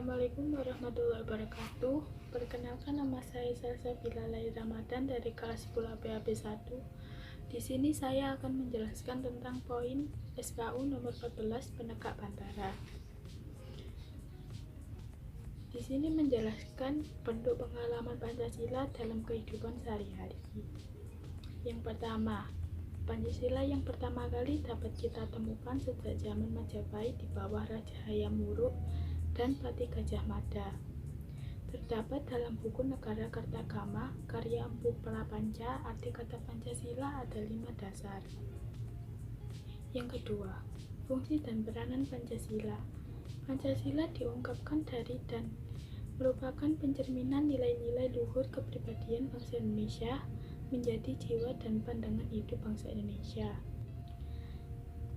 Assalamualaikum warahmatullahi wabarakatuh. Perkenalkan, nama saya Salsabila Lail Ramadan dari kelas 10 PAB 1. Di sini saya akan menjelaskan tentang poin SKU nomor 14 penegak Bantara. Di sini menjelaskan bentuk pengalaman Pancasila dalam kehidupan sehari-hari. Yang pertama, Pancasila yang pertama kali dapat kita temukan sejak zaman Majapahit di bawah Raja Hayam Wuruk dan Pati Gajah Mada. Terdapat dalam buku Negara Kertagama karya Empu Prapanca. Arti kata Pancasila ada 5 dasar. Yang kedua, fungsi dan peranan Pancasila. Pancasila diungkapkan dari dan merupakan pencerminan nilai-nilai luhur kepribadian bangsa Indonesia menjadi jiwa dan pandangan hidup bangsa Indonesia.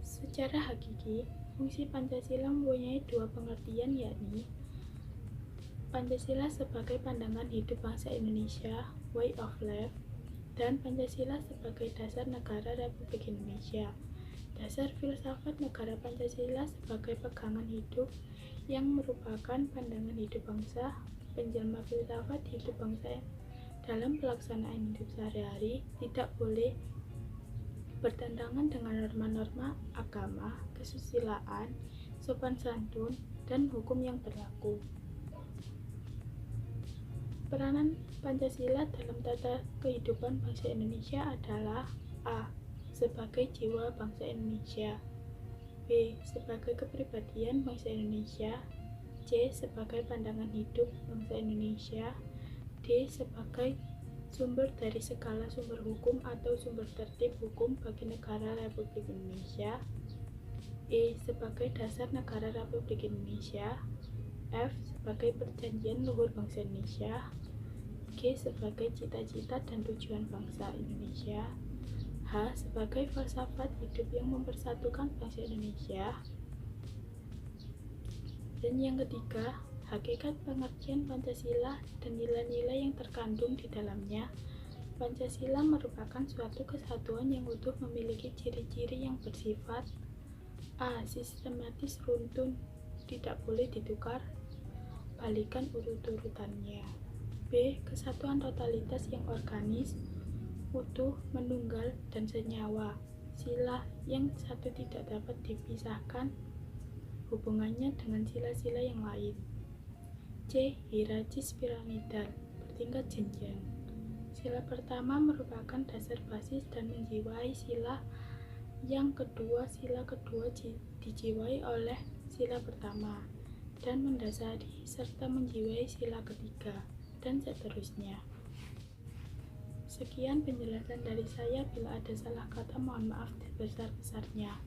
Secara hakiki, fungsi Pancasila mempunyai dua pengertian, yakni Pancasila sebagai pandangan hidup bangsa Indonesia, way of life, dan Pancasila sebagai dasar negara Republik Indonesia. Dasar filsafat negara Pancasila sebagai pegangan hidup yang merupakan pandangan hidup bangsa, penjelma filsafat hidup bangsa dalam pelaksanaan hidup sehari-hari, tidak boleh bertentangan dengan norma-norma agama, kesusilaan, sopan santun, dan hukum yang berlaku. Peranan Pancasila dalam tata kehidupan bangsa Indonesia adalah A. Sebagai jiwa bangsa Indonesia, B. Sebagai kepribadian bangsa Indonesia, C. Sebagai pandangan hidup bangsa Indonesia, D. Sebagai sumber dari segala sumber hukum atau sumber tertib hukum bagi negara Republik Indonesia, E. Sebagai dasar negara Republik Indonesia, F. Sebagai perjanjian luhur bangsa Indonesia, G. Sebagai cita-cita dan tujuan bangsa Indonesia, H. Sebagai filsafat hidup yang mempersatukan bangsa Indonesia. Dan yang ketiga, hakikat pengertian Pancasila dan nilai-nilai yang terkandung di dalamnya. Pancasila merupakan suatu kesatuan yang utuh, memiliki ciri-ciri yang bersifat A. Sistematis, runtun, tidak boleh ditukar balikan urut-urutannya. B. Kesatuan totalitas yang organis, utuh, menunggal, dan senyawa. Sila yang satu tidak dapat dipisahkan hubungannya dengan sila-sila yang lain. C. Hierarkis piramidal, bertingkat jenjang. Sila pertama merupakan dasar basis dan menjiwai sila yang kedua. Sila kedua dijiwai oleh sila pertama dan mendasari serta menjiwai sila ketiga, dan seterusnya. Sekian penjelasan dari saya. Bila ada salah kata, mohon maaf sebesar-besarnya.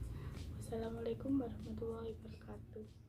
Wassalamualaikum warahmatullahi wabarakatuh.